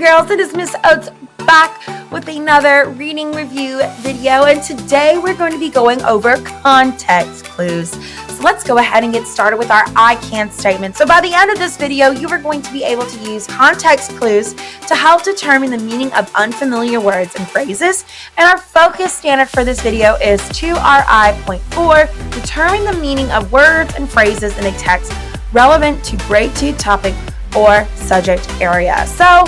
girls, it is Miss Oates back with another reading review video, and today we're going to be going over context clues. So let's go ahead and get started with our I can statement. So by the end of this video, you are going to be able to use context clues to help determine the meaning of unfamiliar words and phrases. And our focus standard for this video is 2RI.4, determine the meaning of words and phrases in a text relevant to grade 2 topic or subject area. So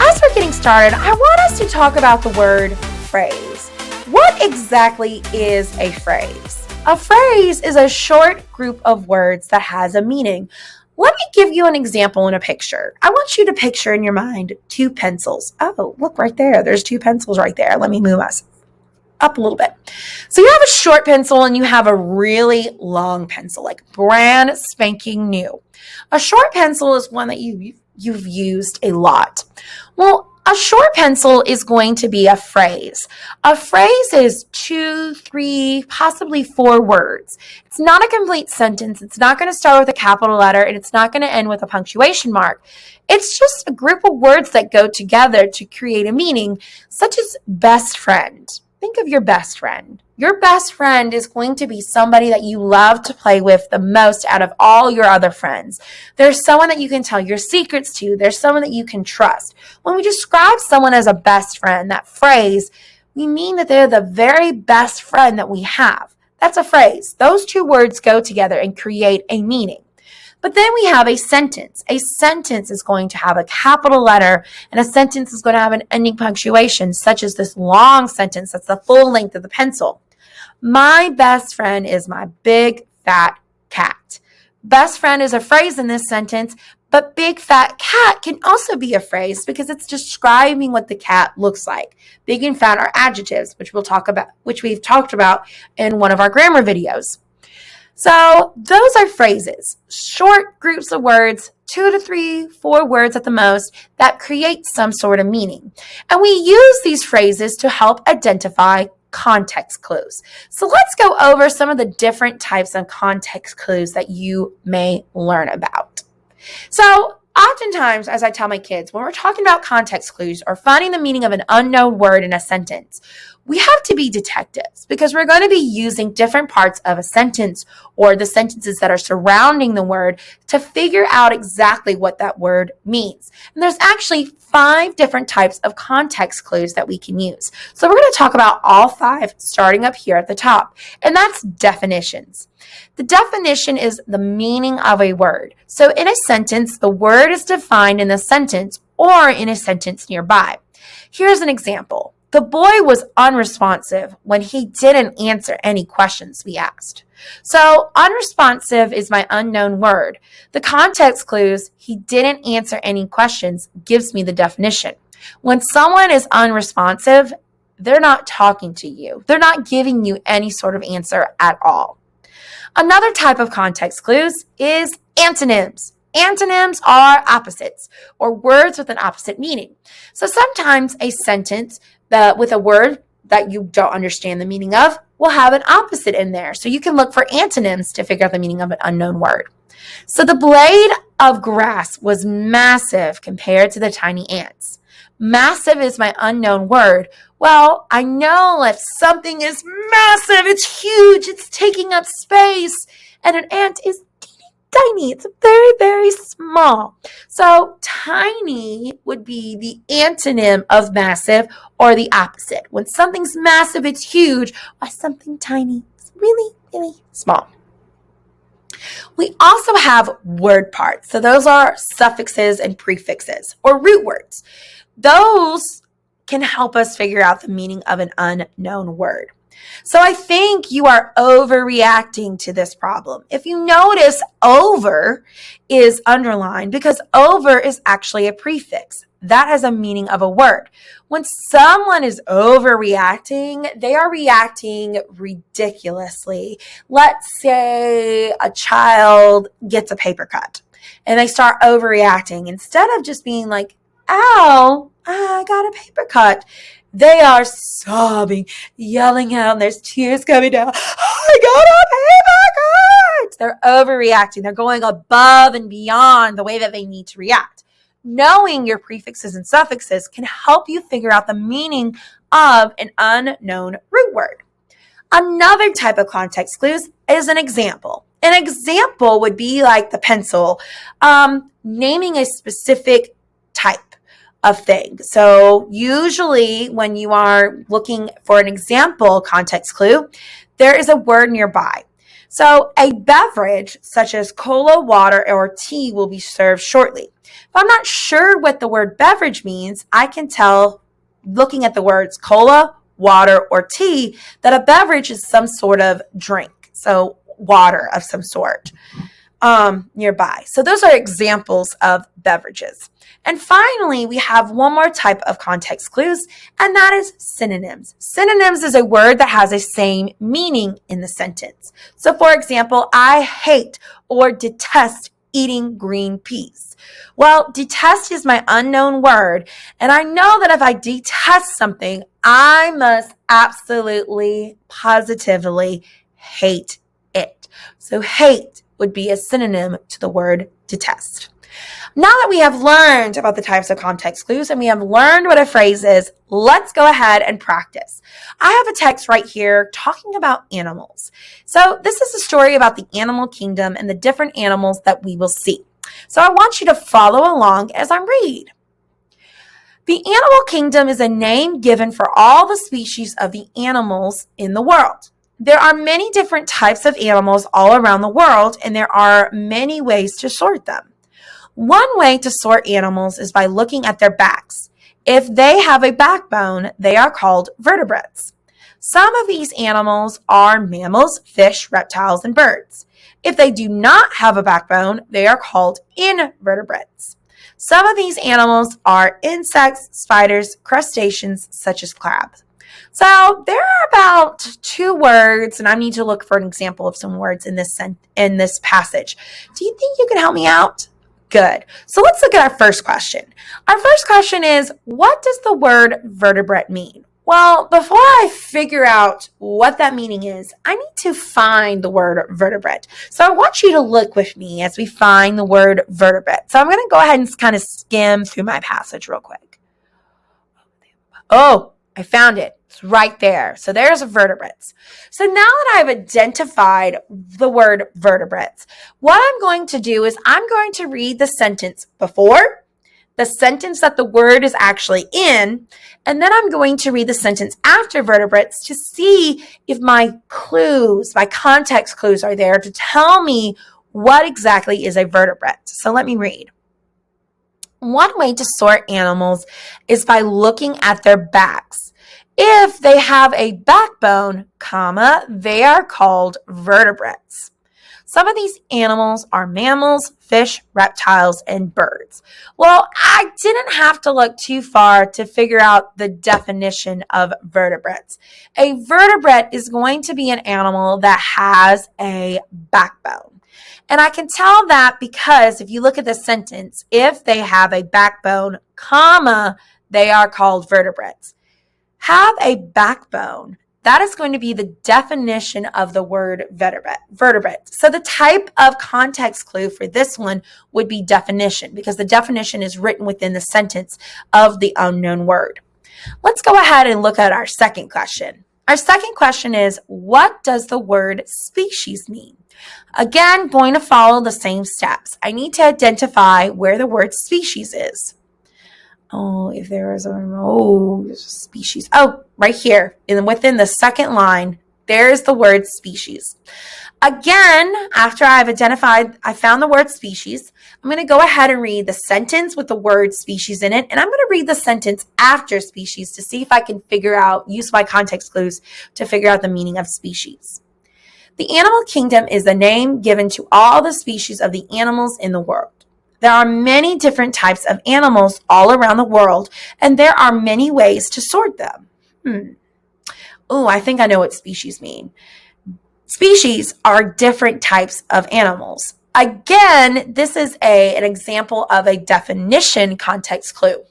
as we're getting started, I want us to talk about the word phrase. What exactly is a phrase? A phrase is a short group of words that has a meaning. Let me give you an example in a picture. I want you to picture in your mind 2 pencils. Oh, look right there. There's 2 pencils right there. Let me move us up a little bit. So you have a short pencil and you have a really long pencil, like brand spanking new. A short pencil is one that you've used a lot. Well, a short pencil is going to be a phrase. A phrase is 2, 3, possibly 4 words. It's not a complete sentence. It's not going to start with a capital letter, and it's not going to end with a punctuation mark. It's just a group of words that go together to create a meaning, such as best friend. Think of your best friend. Your best friend is going to be somebody that you love to play with the most out of all your other friends. There's someone that you can tell your secrets to. There's someone that you can trust. When we describe someone as a best friend, that phrase, we mean that they're the very best friend that we have. That's a phrase. Those 2 words go together and create a meaning. But then we have a sentence. A sentence is going to have a capital letter, and a sentence is going to have an ending punctuation, such as this long sentence that's the full length of the pencil. My best friend is my big fat cat. Best friend is a phrase in this sentence, but big fat cat can also be a phrase because it's describing what the cat looks like. Big and fat are adjectives, which we've talked about in one of our grammar videos. So those are phrases, short groups of words, 2 to 3, 4 words at the most, that create some sort of meaning. And we use these phrases to help identify context clues. So let's go over some of the different types of context clues that you may learn about. So oftentimes, as I tell my kids, when we're talking about context clues or finding the meaning of an unknown word in a sentence, we have to be detectives because we're going to be using different parts of a sentence or the sentences that are surrounding the word to figure out exactly what that word means. And there's actually 5 different types of context clues that we can use. So we're going to talk about all 5 starting up here at the top, and that's definitions. The definition is the meaning of a word. So in a sentence, the word is defined in the sentence or in a sentence nearby. Here's an example. The boy was unresponsive when he didn't answer any questions we asked. So unresponsive is my unknown word. The context clues, he didn't answer any questions, gives me the definition. When someone is unresponsive, they're not talking to you. They're not giving you any sort of answer at all. Another type of context clues is antonyms. Antonyms are opposites or words with an opposite meaning. So sometimes a sentence with a word that you don't understand the meaning of will have an opposite in there. So you can look for antonyms to figure out the meaning of an unknown word. So the blade of grass was massive compared to the tiny ants. Massive is my unknown word. Well, I know if something is massive, it's huge, it's taking up space, and an ant is tiny. It's very, very small. So tiny would be the antonym of massive or the opposite. When something's massive, it's huge. While something tiny, it's really, really small. We also have word parts. So those are suffixes and prefixes or root words. Those can help us figure out the meaning of an unknown word. So I think you are overreacting to this problem. If you notice, over is underlined because over is actually a prefix. That has a meaning of a word. When someone is overreacting, they are reacting ridiculously. Let's say a child gets a paper cut and they start overreacting. Instead of just being like, ow, I got a paper cut, they are sobbing, yelling out, and there's tears coming down. I got a paper cut. They're overreacting. They're going above and beyond the way that they need to react. Knowing your prefixes and suffixes can help you figure out the meaning of an unknown root word. Another type of context clues is an example. An example would be like the pencil, naming a specific type of thing. So usually when you are looking for an example context clue, there is a word nearby. So a beverage such as cola, water, or tea will be served shortly. If I'm not sure what the word beverage means, I can tell looking at the words cola, water, or tea that a beverage is some sort of drink. So water of some sort nearby. So those are examples of beverages. And finally, we have one more type of context clues, and that is synonyms. Synonyms is a word that has the same meaning in the sentence. So for example, I hate or detest eating green peas. Well, detest is my unknown word, and I know that if I detest something, I must absolutely, positively hate it. So hate would be a synonym to the word detest. Now that we have learned about the types of context clues and we have learned what a phrase is, let's go ahead and practice. I have a text right here talking about animals. So this is a story about the animal kingdom and the different animals that we will see. So I want you to follow along as I read. The animal kingdom is a name given for all the species of the animals in the world. There are many different types of animals all around the world, and there are many ways to sort them. One way to sort animals is by looking at their backs. If they have a backbone, they are called vertebrates. Some of these animals are mammals, fish, reptiles, and birds. If they do not have a backbone, they are called invertebrates. Some of these animals are insects, spiders, crustaceans, such as crabs. So there are about 2 words, and I need to look for an example of some words in this passage. Do you think you can help me out? Good. So let's look at our first question. Our first question is, what does the word vertebrate mean? Well, before I figure out what that meaning is, I need to find the word vertebrate. So I want you to look with me as we find the word vertebrate. So I'm going to go ahead and kind of skim through my passage real quick. Oh, I found it. It's right there. So there's vertebrates. So now that I've identified the word vertebrates, what I'm going to do is I'm going to read the sentence before, the sentence that the word is actually in, and then I'm going to read the sentence after vertebrates to see if my clues, my context clues are there to tell me what exactly is a vertebrate. So let me read. One way to sort animals is by looking at their backs. If they have a backbone, they are called vertebrates. Some of these animals are mammals, fish, reptiles, and birds. Well, I didn't have to look too far to figure out the definition of vertebrates. A vertebrate is going to be an animal that has a backbone. And I can tell that because if you look at the sentence, if they have a backbone, they are called vertebrates. Have a backbone. That is going to be the definition of the word vertebrate. So the type of context clue for this one would be definition, because the definition is written within the sentence of the unknown word. Let's go ahead and look at our second question. Our second question is, what does the word species mean? Again, going to follow the same steps. I need to identify where the word species is. If there is a species. Right here. And within the second line, there's the word species. Again, after I found the word species, I'm going to go ahead and read the sentence with the word species in it. And I'm going to read the sentence after species to see if I can use my context clues to figure out the meaning of species. The animal kingdom is the name given to all the species of the animals in the world. There are many different types of animals all around the world, and there are many ways to sort them. I think I know what species mean. Species are different types of animals. Again, this is an example of a definition context clue.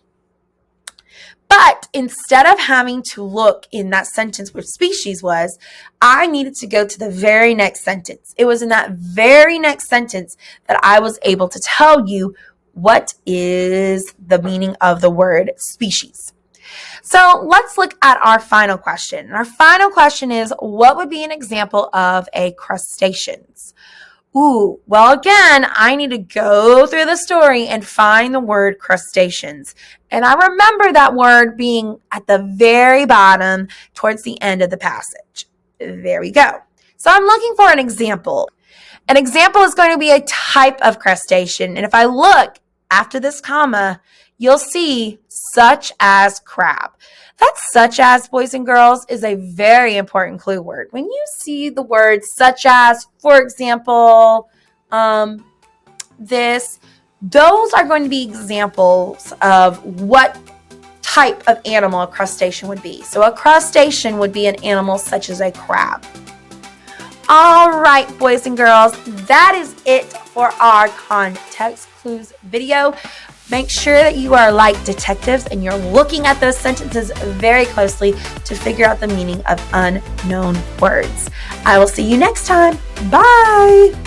But instead of having to look in that sentence where species was, I needed to go to the very next sentence. It was in that very next sentence that I was able to tell you what is the meaning of the word species? So let's look at our final question. Our final question is, what would be an example of a crustaceans? Well, again, I need to go through the story and find the word crustaceans. And I remember that word being at the very bottom towards the end of the passage. There we go. So I'm looking for an example. An example is going to be a type of crustacean. And if I look after this comma, you'll see such as crab. That such as, boys and girls, is a very important clue word. When you see the word such as, for example, those are going to be examples of what type of animal a crustacean would be. So a crustacean would be an animal such as a crab. All right, boys and girls, that is it for our context clues video. Make sure that you are like detectives and you're looking at those sentences very closely to figure out the meaning of unknown words. I will see you next time. Bye.